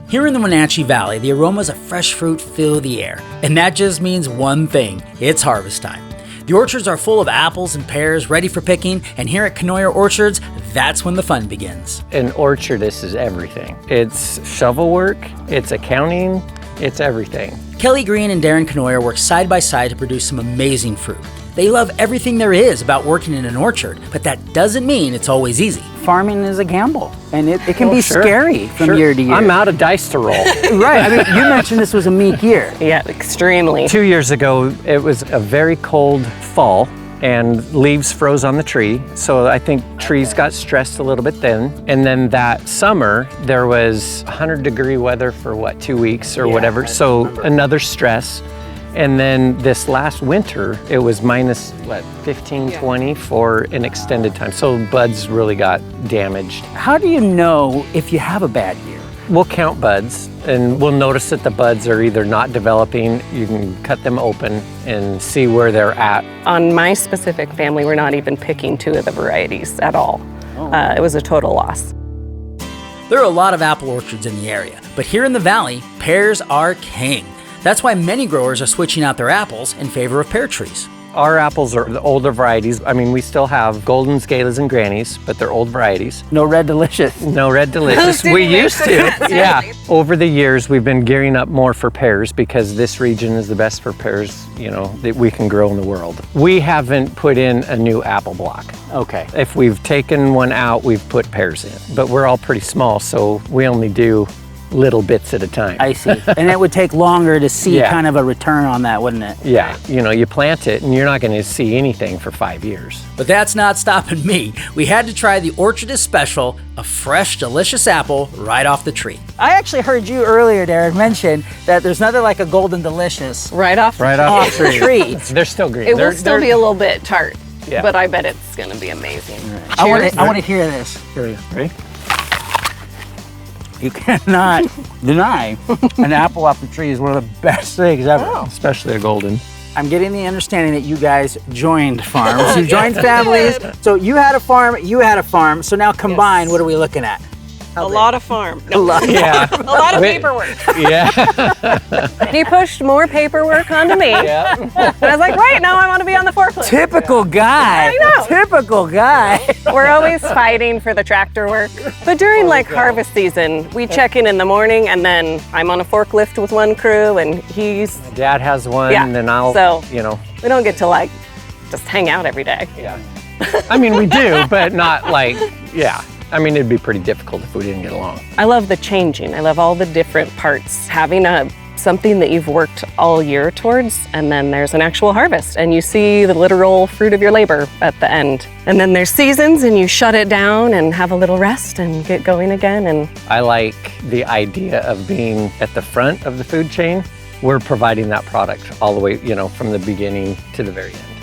Here in the Wenatchee Valley, the aromas of fresh fruit fill the air, and that just means one thing: it's harvest time. The orchards are full of apples and pears ready for picking, and here at Kenoyer Orchards, that's when the fun begins. An orchardist is everything. It's shovel work, it's accounting, it's everything. Kelly Green and Darrin Kenoyer work side by side to produce some amazing fruit. They love everything there is about working in an orchard, but that doesn't mean it's always easy. Farming is a gamble, and it can be scary from year to year. I'm out of dice to roll. Right, I mean, you mentioned this was a meek year. Yeah, extremely. 2 years ago, it was a very cold fall, and leaves froze on the tree. So I think trees got stressed a little bit then. And then that summer, there was 100-degree weather for 2 weeks or whatever. So another stress. And then this last winter, it was minus 15, 20 for an extended time. So buds really got damaged. How do you know if you have a bad year? We'll count buds, and we'll notice that the buds are either not developing. You can cut them open and see where they're at. On my specific family, we're not even picking 2 of the varieties at all. It was a total loss. There are a lot of apple orchards in the area, but here in the valley, pears are king. That's why many growers are switching out their apples in favor of pear trees. Our apples are the older varieties. I mean, we still have Goldens, Galas, and Grannies, but they're old varieties. No Red Delicious. No Red Delicious. We used to, yeah. Over the years, we've been gearing up more for pears because this region is the best for pears, that we can grow in the world. We haven't put in a new apple block. Okay. If we've taken one out, we've put pears in. But we're all pretty small, so we only do little bits at a time. I see. And it would take longer to see kind of a return on that, wouldn't it? Yeah. You plant it and you're not going to see anything for 5 years. But that's not stopping me. We had to try the Orchardist Special, a fresh, delicious apple right off the tree. I actually heard you earlier, Darrin, mention that there's nothing like a Golden Delicious Right off the tree. They're still green. It will still be a little bit tart, Yeah. but I bet it's going to be amazing. Right. I want to hear this. Here we go. Ready? You cannot deny an apple off the tree is one of the best things ever. Especially a golden. I'm getting the understanding that you guys joined farms. You joined families. So you had a farm, So now combined, what are we looking at? A lot of farm. A lot. Yeah. A lot of paperwork. Yeah. He pushed more paperwork onto me. Yeah. And I was like, right, now I want to be on the forklift. Typical guy. I know. Typical guy. We're always fighting for the tractor work. But during harvest season, we check in the morning, and then I'm on a forklift with one crew, and he's... Dad has one, and then I'll, we don't get to just hang out every day. Yeah. I mean, we do, but not I mean, it'd be pretty difficult if we didn't get along. I love the changing. I love all the different parts. Having something that you've worked all year towards, and then there's an actual harvest, and you see the literal fruit of your labor at the end. And then there's seasons, and you shut it down and have a little rest and get going again. And I like the idea of being at the front of the food chain. We're providing that product all the way, from the beginning to the very end.